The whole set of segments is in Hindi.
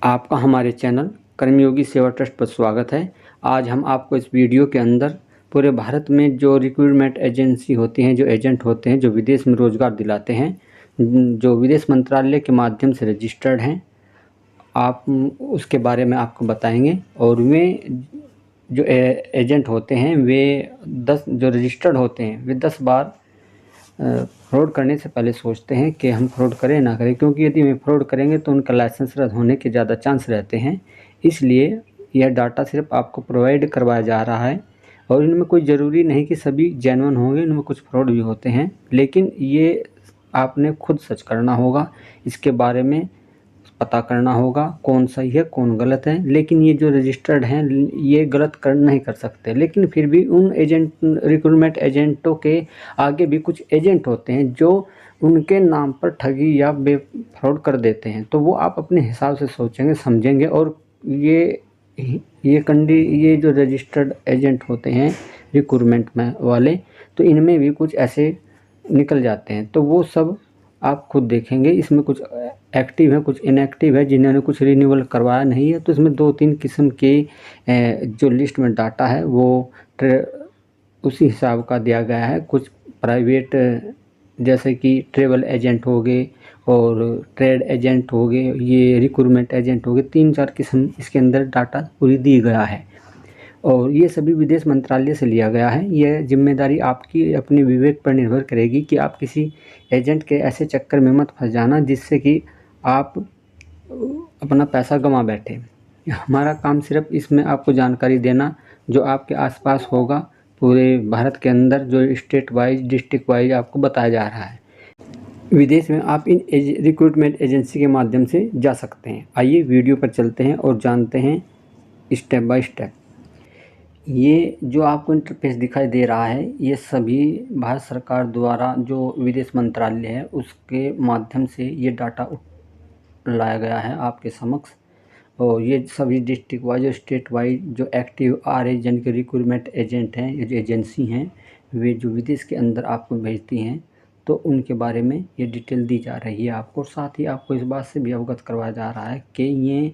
आपका हमारे चैनल कर्मयोगी सेवा ट्रस्ट पर स्वागत है। आज हम आपको इस वीडियो के अंदर पूरे भारत में जो रिक्रूटमेंट एजेंसी होती हैं, जो एजेंट होते हैं, जो विदेश में रोज़गार दिलाते हैं, जो विदेश मंत्रालय के माध्यम से रजिस्टर्ड हैं, आप उसके बारे में आपको बताएंगे। और वे जो एजेंट होते हैं वे 10 जो रजिस्टर्ड होते हैं वे 10 बार फ्रॉड करने से पहले सोचते हैं कि हम फ्रॉड करें ना करें, क्योंकि यदि वे फ्रॉड करेंगे तो उनका लाइसेंस रद्द होने के ज़्यादा चांस रहते हैं। इसलिए यह डाटा सिर्फ आपको प्रोवाइड करवाया जा रहा है और इनमें कोई ज़रूरी नहीं कि सभी जेन्युइन होंगे, इनमें कुछ फ्रॉड भी होते हैं, लेकिन ये आपने खुद सर्च करना होगा, इसके बारे में पता करना होगा कौन सही है कौन गलत है। लेकिन ये जो रजिस्टर्ड हैं ये गलत कर नहीं कर सकते, लेकिन फिर भी उन रिक्रूटमेंट एजेंटों के आगे भी कुछ एजेंट होते हैं जो उनके नाम पर ठगी या फ्रॉड कर देते हैं। तो वो आप अपने हिसाब से सोचेंगे समझेंगे। और ये जो रजिस्टर्ड एजेंट होते हैं रिक्रूटमेंट में वाले, तो इनमें भी कुछ ऐसे निकल जाते हैं, तो वो सब आप खुद देखेंगे। इसमें कुछ एक्टिव है, कुछ इनएक्टिव है, जिन्होंने कुछ रिन्यूअल करवाया नहीं है। तो इसमें 2-3 किस्म के जो लिस्ट में डाटा है वो उसी हिसाब का दिया गया है। कुछ प्राइवेट जैसे कि ट्रेवल एजेंट हो गए और ट्रेड एजेंट हो गए, ये रिक्रूटमेंट एजेंट हो गए, 3-4 किस्म इसके अंदर डाटा पूरी दी गया है और ये सभी विदेश मंत्रालय से लिया गया है। यह जिम्मेदारी आपकी अपने विवेक पर निर्भर करेगी कि आप किसी एजेंट के ऐसे चक्कर में मत फंस जाना जिससे कि आप अपना पैसा गंवा बैठे। हमारा काम सिर्फ इसमें आपको जानकारी देना जो आपके आसपास होगा, पूरे भारत के अंदर जो स्टेट वाइज डिस्ट्रिक्ट वाइज आपको बताया जा रहा है। विदेश में आप इन रिक्रूटमेंट एजेंसी के माध्यम से जा सकते हैं। आइए वीडियो पर चलते हैं और जानते हैं स्टेप बाय स्टेप। ये जो आपको इंटरफेस दिखाई दे रहा है ये सभी भारत सरकार द्वारा जो विदेश मंत्रालय है उसके माध्यम से ये डाटा लाया गया है आपके समक्ष। और ये सभी डिस्ट्रिक्ट वाइज और स्टेट वाइज जो एक्टिव जिन के रिक्रूटमेंट एजेंट हैं, ये जो एजेंसी हैं, वे जो विदेश के अंदर आपको भेजती हैं, तो उनके बारे में ये डिटेल दी जा रही है आपको। और साथ ही आपको इस बात से भी अवगत करवाया जा रहा है कि ये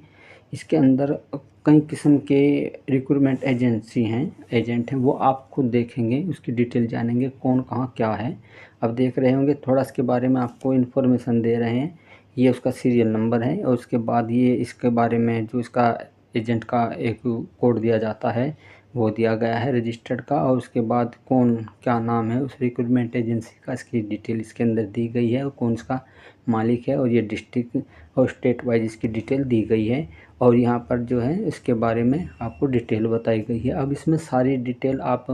इसके अंदर कई किस्म के रिक्रूटमेंट एजेंट हैं, वो आप खुद देखेंगे, उसकी डिटेल जानेंगे कौन कहाँ क्या है। अब देख रहे होंगे थोड़ा इसके बारे में आपको इन्फॉर्मेशन दे रहे हैं। ये उसका सीरियल नंबर है और उसके बाद ये इसके बारे में जो इसका एजेंट का एक कोड दिया जाता है वो दिया गया है रजिस्टर्ड का। और उसके बाद कौन क्या नाम है उस रिक्रूटमेंट एजेंसी का, इसकी डिटेल इसके अंदर दी गई है और कौन इसका मालिक है, और ये डिस्ट्रिक्ट और स्टेट वाइज इसकी डिटेल दी गई है। और यहाँ पर जो है इसके बारे में आपको डिटेल बताई गई है। अब इसमें सारी डिटेल आप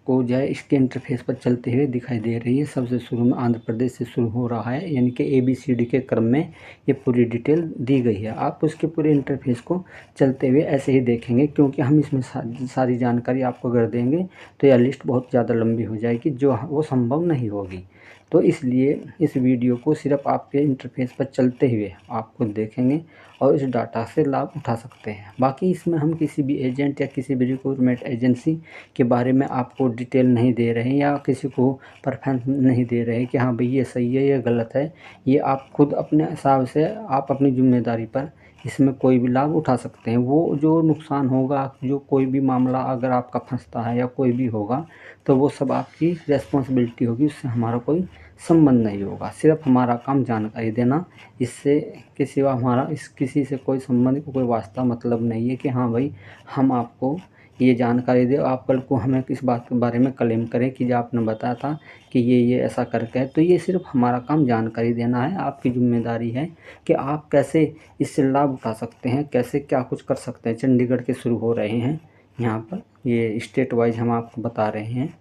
को जो है इसके इंटरफेस पर चलते हुए दिखाई दे रही है। सबसे शुरू में आंध्र प्रदेश से शुरू हो रहा है, यानी कि ABCD के क्रम में ये पूरी डिटेल दी गई है। आप उसके पूरे इंटरफेस को चलते हुए ऐसे ही देखेंगे, क्योंकि हम इसमें सारी जानकारी आपको अगर देंगे तो यह लिस्ट बहुत ज़्यादा लंबी हो जाएगी, जो वो संभव नहीं होगी। तो इसलिए इस वीडियो को सिर्फ आपके इंटरफेस पर चलते हुए आप खुद देखेंगे और इस डाटा से लाभ उठा सकते हैं। बाकी इसमें हम किसी भी एजेंट या किसी भी रिक्रूटमेंट एजेंसी के बारे में आपको डिटेल नहीं दे रहे हैं या किसी को प्रेफरेंस नहीं दे रहे हैं कि हाँ भाई ये सही है ये गलत है। ये आप खुद अपने हिसाब से आप अपनी जिम्मेदारी पर इसमें कोई भी लाभ उठा सकते हैं। वो जो नुकसान होगा, जो कोई भी मामला अगर आपका फंसता है या कोई भी होगा, तो वो सब आपकी रिस्पॉन्सिबिलिटी होगी, उससे हमारा कोई संबंध नहीं होगा। सिर्फ हमारा काम जानकारी देना, इससे के सिवा हमारा किसी से कोई संबंध कोई वास्ता मतलब नहीं है कि हाँ भाई हम आपको ये जानकारी दे, आप कल को हमें किस बात के बारे में क्लेम करें कि जो आपने बताया था कि ये ऐसा करके है। तो ये सिर्फ हमारा काम जानकारी देना है। आपकी जिम्मेदारी है कि आप कैसे इससे लाभ उठा सकते हैं, कैसे क्या कुछ कर सकते हैं। चंडीगढ़ के शुरू हो रहे हैं यहाँ पर, ये स्टेट वाइज हम आपको बता रहे हैं,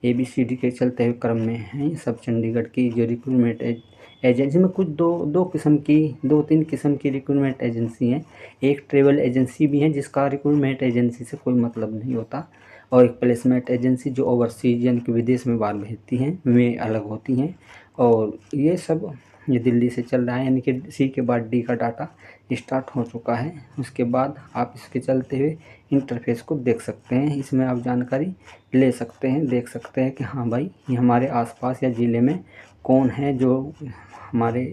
ABCD के चलते हुए क्रम में हैं ये सब। चंडीगढ़ की जो रिक्रूटमेंट एजेंसी में कुछ 2-3 किस्म की रिक्रूटमेंट एजेंसी हैं। एक ट्रेवल एजेंसी भी है जिसका रिक्रूटमेंट एजेंसी से कोई मतलब नहीं होता, और एक प्लेसमेंट एजेंसी जो ओवरसीज यानी कि विदेश में बाहर भेजती हैं, वे अलग होती हैं। और ये सब ये दिल्ली से चल रहा है, यानी कि C के बाद D का डाटा स्टार्ट हो चुका है। उसके बाद आप इसके चलते हुए इंटरफेस को देख सकते हैं, इसमें आप जानकारी ले सकते हैं, देख सकते हैं कि हाँ भाई ये हमारे आसपास या ज़िले में कौन है जो हमारे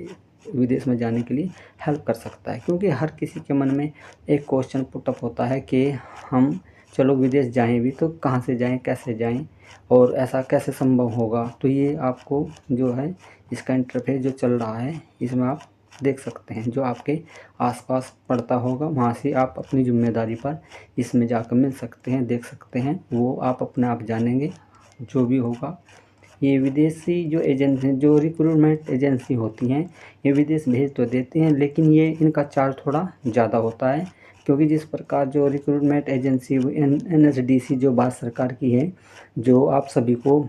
विदेश में जाने के लिए हेल्प कर सकता है। क्योंकि हर किसी के मन में एक क्वेश्चन पुटअप होता है कि हम चलो विदेश जाएं भी तो कहाँ से जाएं, कैसे जाएं और ऐसा कैसे संभव होगा। तो ये आपको जो है इसका इंटरफेस जो चल रहा है इसमें आप देख सकते हैं। जो आपके आसपास पड़ता होगा वहाँ से आप अपनी जिम्मेदारी पर इसमें जाकर मिल सकते हैं, देख सकते हैं, वो आप अपने आप जानेंगे जो भी होगा। ये विदेशी जो एजेंसी, जो रिक्रूटमेंट एजेंसी होती हैं, ये विदेश भेज तो देती हैं लेकिन ये इनका चार्ज थोड़ा ज़्यादा होता है। क्योंकि जिस प्रकार जो रिक्रूटमेंट एजेंसी NSDC जो भारत सरकार की है, जो आप सभी को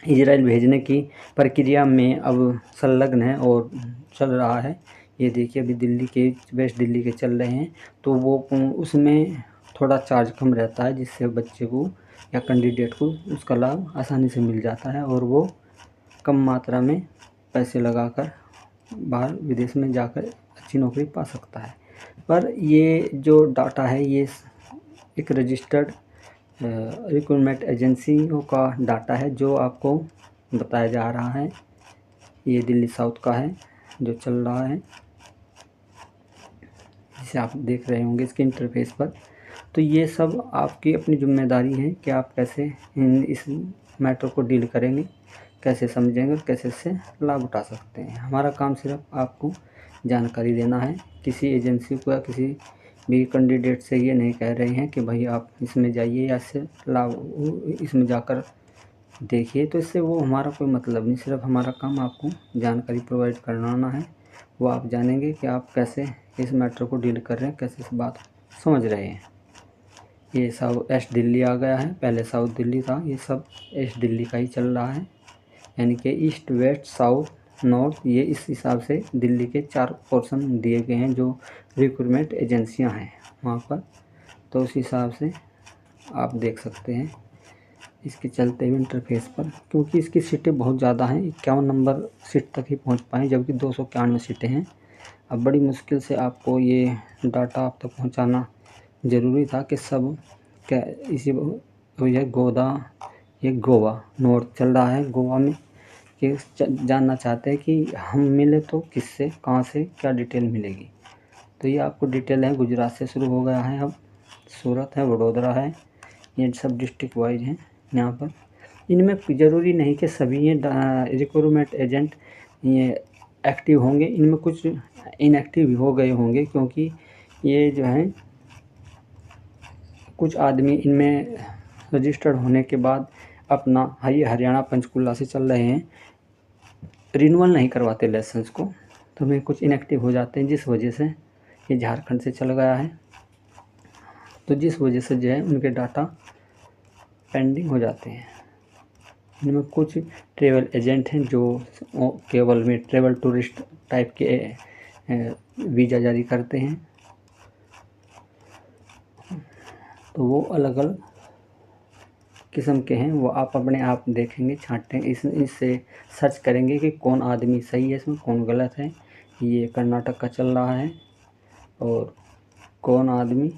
इजराइल भेजने की प्रक्रिया में अब संलग्न है और चल रहा है। ये देखिए अभी दिल्ली के, वेस्ट दिल्ली के चल रहे हैं, तो वो उसमें थोड़ा चार्ज कम रहता है, जिससे बच्चे को या कैंडिडेट को उसका लाभ आसानी से मिल जाता है और वो कम मात्रा में पैसे लगाकर बाहर विदेश में जाकर अच्छी नौकरी पा सकता है। पर ये जो डाटा है ये एक रजिस्टर्ड रिक्रूटमेंट एजेंसियों का डाटा है जो आपको बताया जा रहा है। ये दिल्ली साउथ का है जो चल रहा है, जिसे आप देख रहे होंगे इसके इंटरफेस पर। तो ये सब आपकी अपनी जिम्मेदारी है कि आप कैसे इस मैटर को डील करेंगे, कैसे समझेंगे और कैसे इससे लाभ उठा सकते हैं। हमारा काम सिर्फ आपको जानकारी देना है। किसी एजेंसी को या किसी भी कैंडिडेट से ये नहीं कह रहे हैं कि भाई आप इसमें जाइए या इससे लाभ, इसमें जाकर देखिए, तो इससे वो हमारा कोई मतलब नहीं। सिर्फ हमारा काम आपको जानकारी प्रोवाइड करवाना है। वो आप जानेंगे कि आप कैसे इस मैटर को डील कर रहे हैं, कैसे इस बात समझ रहे हैं। ये साउथ ईस्ट दिल्ली आ गया है, पहले साउथ दिल्ली था, ये सब ईस्ट दिल्ली का ही चल रहा है। यानी कि ईस्ट, वेस्ट, साउथ, नॉर्थ, ये इस हिसाब से दिल्ली के 4 पोर्शन दिए गए हैं जो रिक्रूटमेंट एजेंसियां हैं वहाँ पर। तो उस हिसाब से आप देख सकते हैं इसके चलते हुए इंटरफेस पर। क्योंकि इसकी सीटें बहुत ज़्यादा हैं, 51 नंबर सीट तक ही पहुँच पाएँ, जबकि 291 सीटें हैं। अब बड़ी मुश्किल से आपको ये डाटा आप तक पहुँचाना ज़रूरी था कि सब क्या इसी ये गोवा नॉर्थ चल रहा है। गोवा में कि जानना चाहते हैं कि हम मिले तो किससे, कहाँ से, क्या डिटेल मिलेगी। तो ये आपको डिटेल है, गुजरात से शुरू हो गया है, अब सूरत है, वडोदरा है, ये सब डिस्ट्रिक्ट वाइज हैं यहाँ पर। इनमें ज़रूरी नहीं कि सभी ये रिक्रूटमेंट एजेंट ये एक्टिव होंगे, इनमें कुछ इनएक्टिव भी हो गए होंगे। क्योंकि ये जो है कुछ आदमी इनमें रजिस्टर्ड होने के बाद अपना हरियाणा पंचकुला से चल रहे हैं, रिन्यूअल नहीं करवाते लाइसेंस को, तो वे कुछ इनएक्टिव हो जाते हैं, जिस वजह से ये झारखंड से चल गया है। तो जिस वजह से जो है उनके डाटा पेंडिंग हो जाते हैं। इनमें कुछ ट्रैवल एजेंट हैं जो केवल में ट्रैवल टूरिस्ट टाइप के वीज़ा जारी करते हैं, तो वो अलग अलग किस्म के हैं। वो आप अपने आप देखेंगे, छांटेंगे, इससे सर्च करेंगे कि कौन आदमी सही है, इसमें कौन गलत है। ये कर्नाटक का चल रहा है और कौन आदमी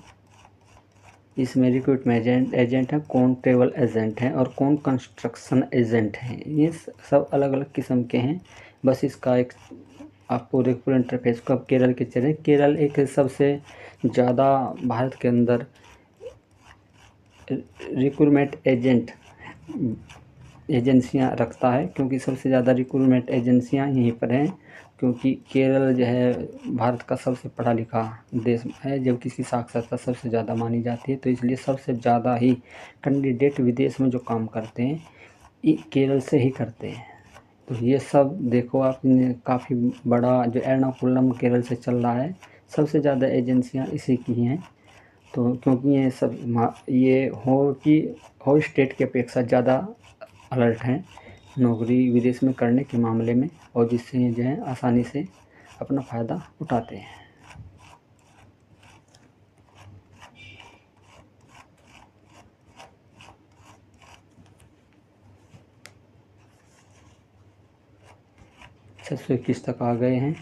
इसमें रिक्रूटमेंट एजेंट है, कौन ट्रैवल एजेंट है और कौन कंस्ट्रक्शन एजेंट है। ये सब अलग अलग किस्म के हैं। बस इसका एक आपको पूरे इंटरफेस को अब केरल के चले। केरल एक सबसे ज़्यादा भारत के अंदर रिक्रूटमेंट एजेंसियां रखता है, क्योंकि सबसे ज़्यादा रिक्रूटमेंट एजेंसियां यहीं पर हैं। क्योंकि केरल जो है भारत का सबसे पढ़ा लिखा देश है, जबकि इसकी साक्षरता सबसे ज़्यादा मानी जाती है। तो इसलिए सबसे ज़्यादा ही कैंडिडेट विदेश में जो काम करते हैं ये केरल से ही करते हैं। तो ये सब देखो आप, काफ़ी बड़ा जो एर्नाकुलम केरल से चल रहा है, सबसे ज़्यादा एजेंसियां इसी की हैं। तो क्योंकि ये सब ये हो स्टेट की अपेक्षा ज़्यादा अलर्ट हैं नौकरी विदेश में करने के मामले में, और जिससे ये जो है आसानी से अपना फ़ायदा उठाते हैं। छः सौ 21 तक आ गए हैं।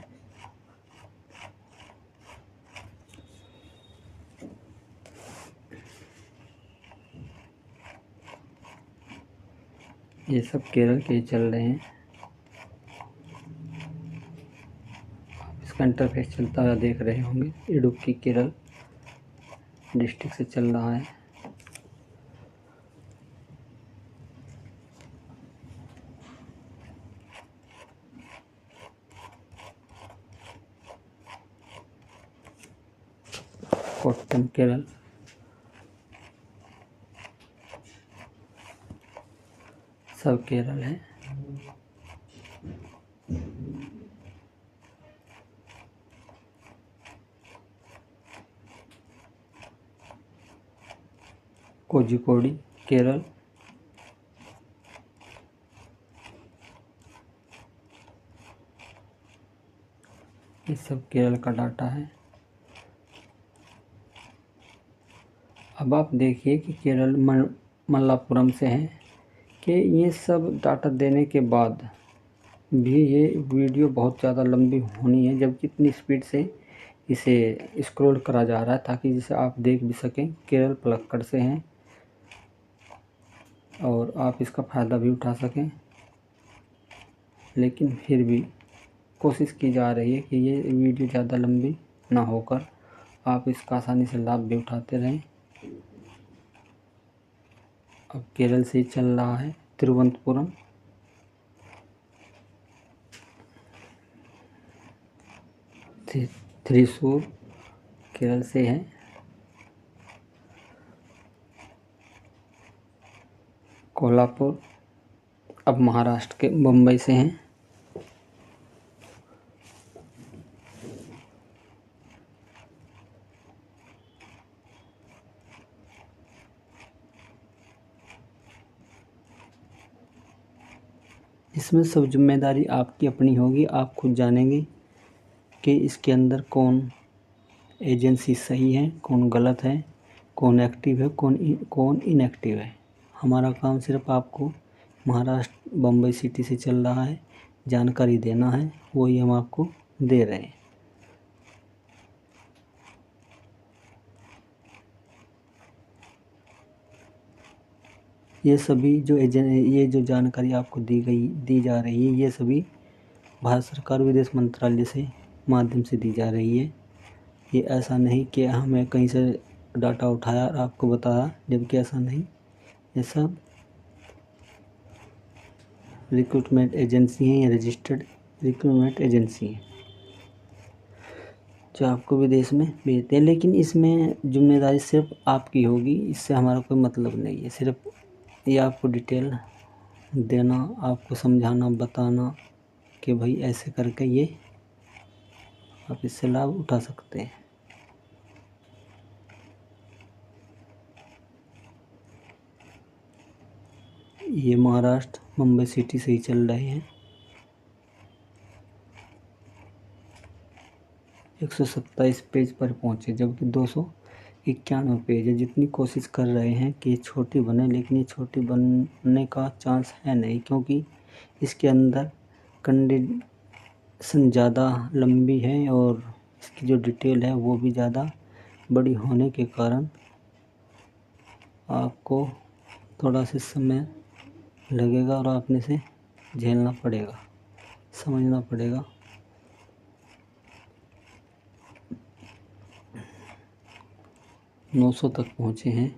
ये सब केरल के चल रहे हैं। इसका इंटरफेस चलता हुआ देख रहे होंगे। इडुक्की केरल डिस्ट्रिक्ट से चल रहा है। कोट्टम केरल, सब केरल है। कोझिकोड केरल, ये सब केरल का डाटा है। अब आप देखिए कि केरल मल्लापुरम से है कि ये सब डाटा देने के बाद भी ये वीडियो बहुत ज़्यादा लंबी होनी है, जबकि इतनी स्पीड से इसे स्क्रॉल करा जा रहा है ताकि जिसे आप देख भी सकें। केरल पलक्कड़ से हैं और आप इसका फ़ायदा भी उठा सकें, लेकिन फिर भी कोशिश की जा रही है कि ये वीडियो ज़्यादा लंबी ना होकर आप इसका आसानी से लाभ भी उठाते रहें। अब केरल से चल रहा है तिरुवनंतपुरम, त्रिशूर केरल से है। कोल्हापुर अब महाराष्ट्र के मुंबई से हैं। इसमें सब जिम्मेदारी आपकी अपनी होगी। आप खुद जानेंगे कि इसके अंदर कौन एजेंसी सही है, कौन गलत है, कौन एक्टिव है, कौन इनएक्टिव है। हमारा काम सिर्फ आपको महाराष्ट्र बम्बई सिटी से चल रहा है जानकारी देना है, वही हम आपको दे रहे हैं। ये सभी ये जो जानकारी आपको दी जा रही है, ये सभी भारत सरकार विदेश मंत्रालय से माध्यम से दी जा रही है। ये ऐसा नहीं कि हमें कहीं से डाटा उठाया और आपको बताया, जबकि ऐसा नहीं। ये सब रिक्रूटमेंट एजेंसी हैं या रजिस्टर्ड रिक्रूटमेंट एजेंसी हैं जो आपको विदेश में भेजते हैं। लेकिन इसमें जिम्मेदारी सिर्फ आपकी होगी, इससे हमारा कोई मतलब नहीं है। सिर्फ ये आपको डिटेल देना, आपको समझाना, बताना कि भाई ऐसे करके ये आप इससे लाभ उठा सकते हैं। ये महाराष्ट्र मुंबई सिटी से ही चल रहे हैं। 127 पेज पर पहुँचे, जबकि 291 पेज है। जितनी कोशिश कर रहे हैं कि ये छोटी बने, लेकिन ये छोटी बनने का चांस है नहीं, क्योंकि इसके अंदर कंडीशन ज़्यादा लंबी है और इसकी जो डिटेल है वो भी ज़्यादा बड़ी होने के कारण आपको थोड़ा सा समय लगेगा और आपने से झेलना पड़ेगा, समझना पड़ेगा। नौ 900 तक पहुँचे हैं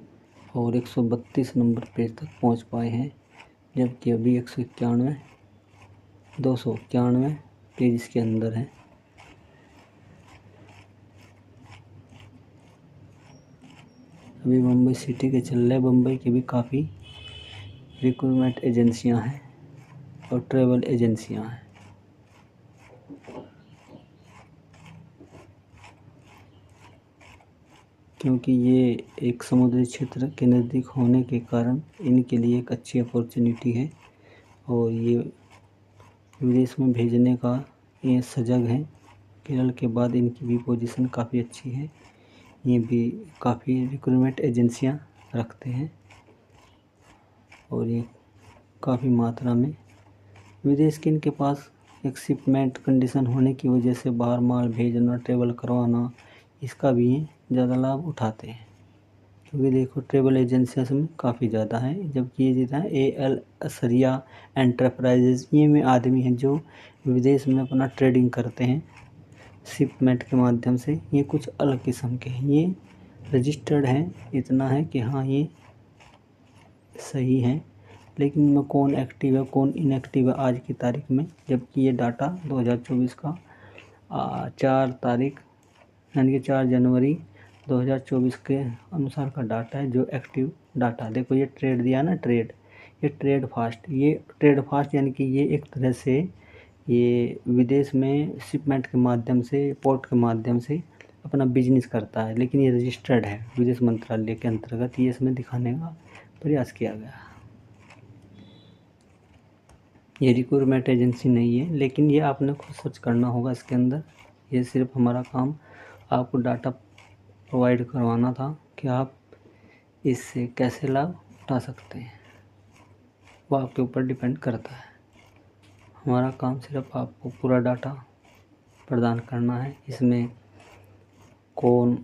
और 132 नंबर पेज तक पहुँच पाए हैं, जबकि अभी 291 पेज इसके अंदर है। अभी मुंबई सिटी के चल रहे। मुंबई की भी काफ़ी रिक्रूटमेंट एजेंसियां हैं और ट्रैवल एजेंसियां हैं। क्योंकि ये एक समुद्री क्षेत्र के नज़दीक होने के कारण इनके लिए एक अच्छी अपॉर्चुनिटी है और ये विदेश में भेजने का ये सजग हैं। केरल के बाद इनकी भी पोजीशन काफ़ी अच्छी है। ये भी काफ़ी रिक्रूटमेंट एजेंसियां रखते हैं और ये काफ़ी मात्रा में विदेश के इनके पास एक शिपमेंट कंडीशन होने की वजह से बाहर माल भेजना, ट्रेवल करवाना, इसका भी ये ज़्यादा लाभ उठाते हैं। क्योंकि देखो ट्रेवल एजेंसियाँ में काफ़ी ज़्यादा हैं, जबकि ये जितना है AL असरिया एंटरप्राइजेज, ये में आदमी हैं जो विदेश में अपना ट्रेडिंग करते हैं, शिपमेंट के माध्यम से, ये कुछ अलग किस्म के हैं। ये रजिस्टर्ड हैं, इतना है कि हाँ ये सही है, लेकिन इनमें कौन एक्टिव है कौन इनएक्टिव है आज की तारीख में, जबकि ये डाटा 2024 का 4 तारीख यानी कि 4 जनवरी 2024 के अनुसार का डाटा है जो एक्टिव डाटा। देखो ये ट्रेड दिया ना, ट्रेड, ये ट्रेड फास्ट, ये ट्रेड फास्ट यानी कि ये एक तरह से ये विदेश में शिपमेंट के माध्यम से, पोर्ट के माध्यम से अपना बिजनेस करता है, लेकिन ये रजिस्टर्ड है विदेश मंत्रालय के अंतर्गत, ये इसमें दिखाने का प्रयास किया गया। ये रिक्रूटमेंट एजेंसी नहीं है, लेकिन ये आपने खुद सर्च करना होगा इसके अंदर। ये सिर्फ हमारा काम आपको डाटा प्रोवाइड करवाना था कि आप इससे कैसे लाभ उठा सकते हैं, वो आपके ऊपर डिपेंड करता है। हमारा काम सिर्फ आपको पूरा डाटा प्रदान करना है। इसमें कौन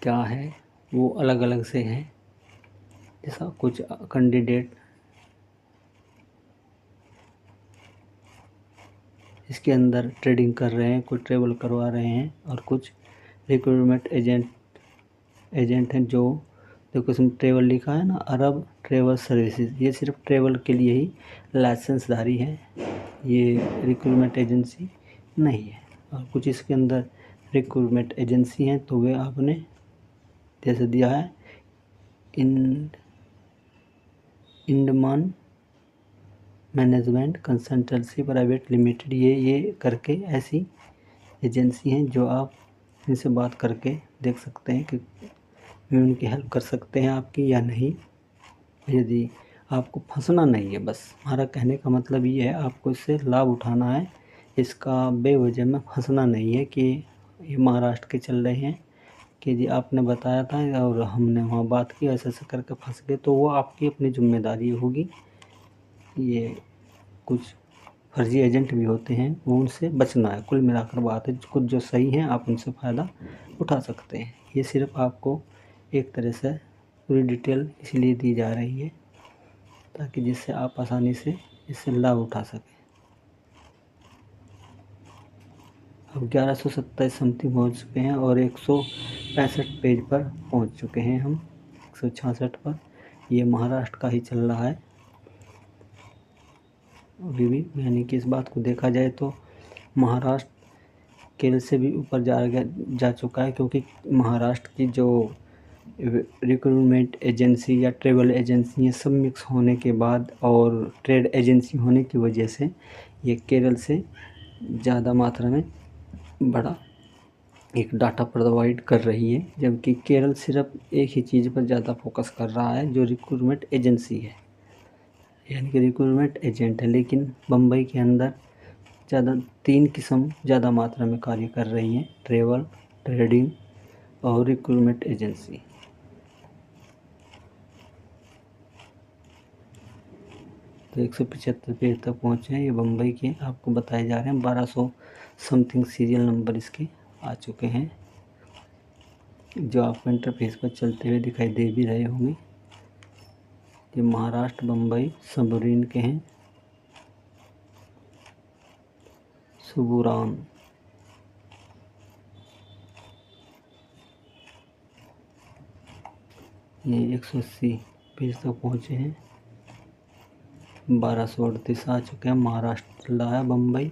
क्या है वो अलग अलग से है, जैसा कुछ कैंडिडेट इसके अंदर ट्रेडिंग कर रहे हैं, कुछ ट्रेवल करवा रहे हैं, और कुछ रिक्रूटमेंट एजेंट हैं जो, देखो इसमें ट्रेवल लिखा है ना, अरब ट्रेवल सर्विसेज, ये सिर्फ ट्रेवल के लिए ही लाइसेंसधारी है, ये रिक्रूटमेंट एजेंसी नहीं है। और कुछ इसके अंदर रिक्रूटमेंट एजेंसी हैं, तो वे आपने जैसे दिया है इंडमान मैनेजमेंट कंसल्टेंसी प्राइवेट लिमिटेड, ये करके ऐसी एजेंसी हैं जो आप इनसे बात करके देख सकते हैं कि वे उनकी हेल्प कर सकते हैं आपकी या नहीं। यदि आपको फंसना नहीं है, बस हमारा कहने का मतलब ये है, आपको इससे लाभ उठाना है, इसका बेवजह में फंसना नहीं है कि ये महाराष्ट्र के चल रहे हैं कि जी आपने बताया था और हमने वहाँ बात की, ऐसे ऐसे करके फंस गए, तो वो आपकी अपनी जिम्मेदारी होगी। ये कुछ फर्जी एजेंट भी होते हैं, वो उनसे बचना है। कुल मिलाकर बात है, कुछ जो सही हैं आप उनसे फ़ायदा उठा सकते हैं। ये सिर्फ आपको एक तरह से पूरी डिटेल इसलिए दी जा रही है ताकि जिससे आप आसानी से इससे लाभ उठा सकें। अब 1127 समथिंग पहुँच चुके हैं और 165 पेज पर पहुँच चुके हैं हम, 166 पर। ये महाराष्ट्र का ही चल रहा है अभी भी, यानी कि इस बात को देखा जाए तो महाराष्ट्र केरल से भी ऊपर जा चुका है, क्योंकि महाराष्ट्र की जो रिक्रूटमेंट एजेंसी या ट्रेवल एजेंसी ये सब मिक्स होने के बाद और ट्रेड एजेंसी होने की वजह से ये केरल से ज़्यादा मात्रा में बड़ा एक डाटा प्रोवाइड कर रही है, जबकि केरल सिर्फ एक ही चीज़ पर ज़्यादा फोकस कर रहा है जो रिक्रूटमेंट एजेंसी है, यानी कि रिक्रूटमेंट एजेंट है। लेकिन बम्बई के अंदर ज़्यादा 3 किस्म ज़्यादा मात्रा में कार्य कर रही हैं, ट्रेवल, ट्रेडिंग और रिक्रूटमेंट एजेंसी। तो 175 पेज तक पहुँचे हैं, ये बम्बई के आपको बताए जा रहे हैं। 1200 समथिंग सीरियल नंबर इसके आ चुके हैं, जो आपको इंटरफेस पर चलते हुए दिखाई दे भी रहे होंगे। ये महाराष्ट्र बम्बई सबरीन के हैं, सुबुरान। ये 180 पेज तक पहुँचे हैं, 1238 आ चुके हैं। महाराष्ट्र चल रहा है, बम्बई।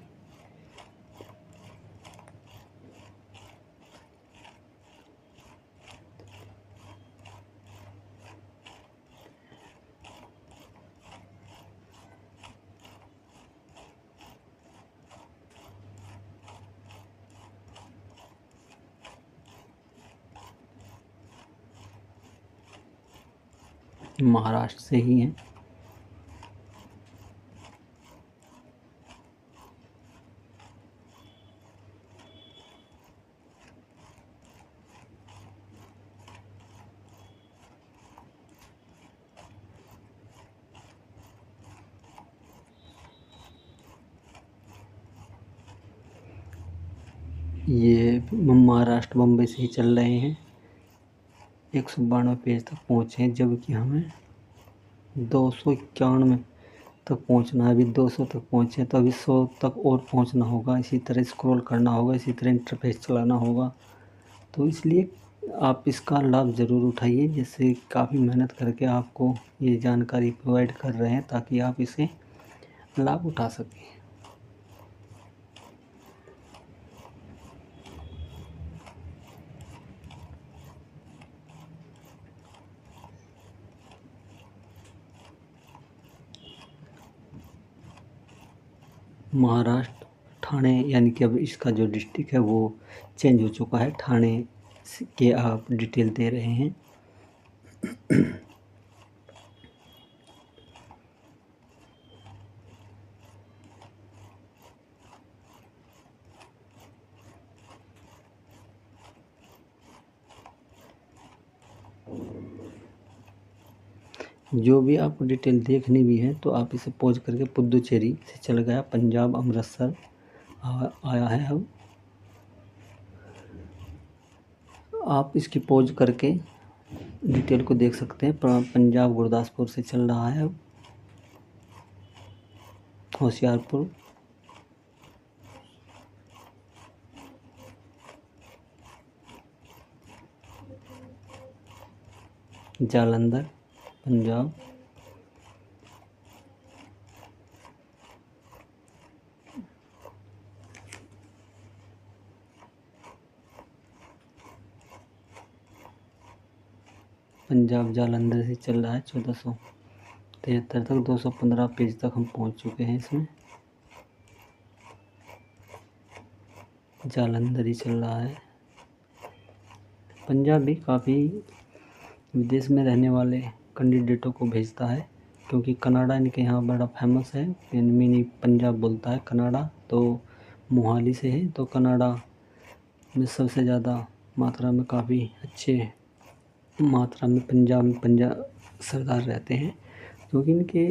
महाराष्ट्र से ही हैं। ये महाराष्ट्र बम्बई से ही चल रहे हैं, 192 पेज तक पहुँचे हैं, जबकि हमें 291 तक पहुंचना है, अभी 200 तक पहुंचे तो अभी 100 तक और पहुंचना होगा। इसी तरह स्क्रॉल करना होगा, इसी तरह इंटरफेस चलाना होगा। तो इसलिए आप इसका लाभ ज़रूर उठाइए, जिससे काफ़ी मेहनत करके आपको ये जानकारी प्रोवाइड कर रहे हैं ताकि आप इसे लाभ उठा सकें। महाराष्ट्र ठाणे, यानी कि अब इसका जो डिस्ट्रिक्ट है वो चेंज हो चुका है, ठाणे के आप डिटेल दे रहे हैं। जो भी आपको डिटेल देखनी भी है तो आप इसे पॉज करके पुदुचेरी से चल गया, पंजाब अमृतसर आया है। अब आप इसकी पॉज करके डिटेल को देख सकते हैं। पंजाब गुरदासपुर से चल रहा है, अब होशियारपुर, जालंधर पंजाब, पंजाब जालंधर से चल रहा है 1473 तक, 215 पेज तक हम पहुंच चुके हैं। इसमें जालंधर ही चल रहा है। पंजाब भी काफ़ी विदेश में रहने वाले कैंडिडेटों को भेजता है, क्योंकि कनाडा इनके यहाँ बड़ा फेमस है। मिनी पंजाब बोलता है कनाडा, तो मोहाली से है, तो कनाडा में सबसे ज़्यादा मात्रा में काफ़ी अच्छे मात्रा में पंजाब सरदार रहते हैं, क्योंकि इनके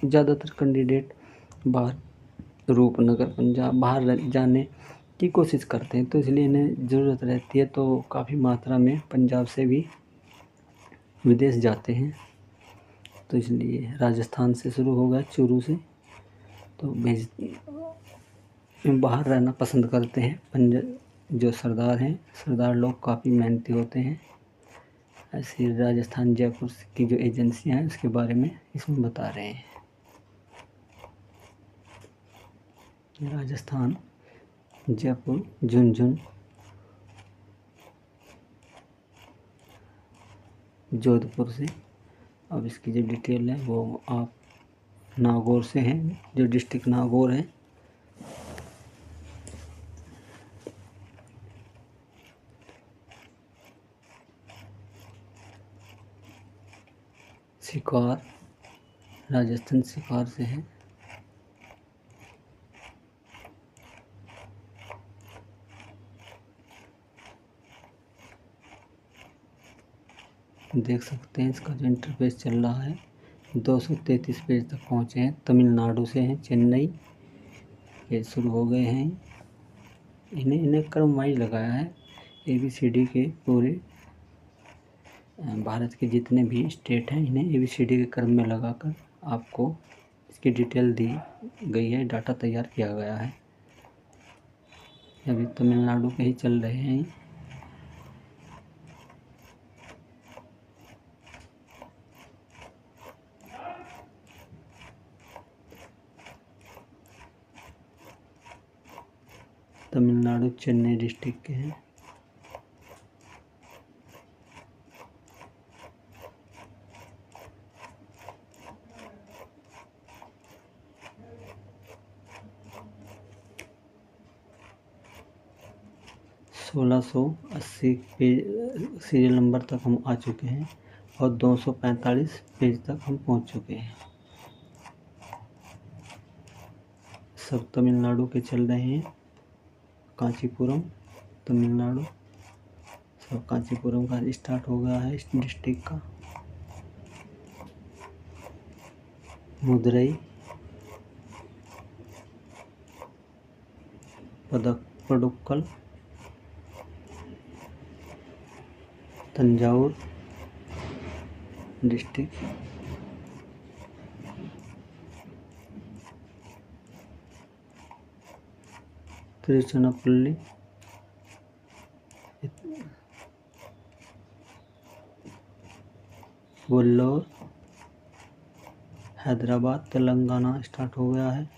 ज़्यादातर कैंडिडेट बाहर रूपनगर पंजाब बाहर जाने की कोशिश करते हैं, तो इसलिए इन्हें ज़रूरत रहती है। तो काफ़ी मात्रा में पंजाब से भी विदेश जाते हैं, तो इसलिए राजस्थान से शुरू होगा, चूरू से, तो बाहर रहना पसंद करते हैं। जो सरदार हैं, सरदार लोग काफ़ी मेहनती होते हैं। ऐसी राजस्थान जयपुर की जो एजेंसियां हैं उसके बारे में इसमें बता रहे हैं। राजस्थान जयपुर झुंझुनू जोधपुर से। अब इसकी जो डिटेल है वो आप नागौर से हैं, जो डिस्ट्रिक्ट नागौर है। सिकार, राजस्थान सिकार से है। देख सकते हैं इसका जो इंटरफेस चल रहा है, 233 पेज तक पहुँचे हैं। तमिलनाडु से हैं, चेन्नई ये शुरू हो गए हैं। इन्हें क्रम वाइज लगाया है, ABCD के पूरे भारत के जितने भी स्टेट हैं इन्हें ABCD के क्रम में लगाकर आपको इसकी डिटेल दी गई है, डाटा तैयार किया गया है। अभी तमिलनाडु के ही चल रहे हैं। तमिलनाडु चेन्नई डिस्ट्रिक्ट के हैं। सोलह सौ 80 पेज सीरियल नंबर तक हम आ चुके हैं और 245 पेज तक हम पहुंच चुके हैं। सब तमिलनाडु के चल रहे हैं। कांचीपुरम तमिलनाडु, सब कांचीपुरम का स्टार्ट हो गया है इस डिस्ट्रिक्ट का। मदुरई, पडुक्कल, तंजावुर डिस्ट्रिक्ट, तिरुचिरापल्ली, वेल्लोर, हैदराबाद, तेलंगाना स्टार्ट हो गया है।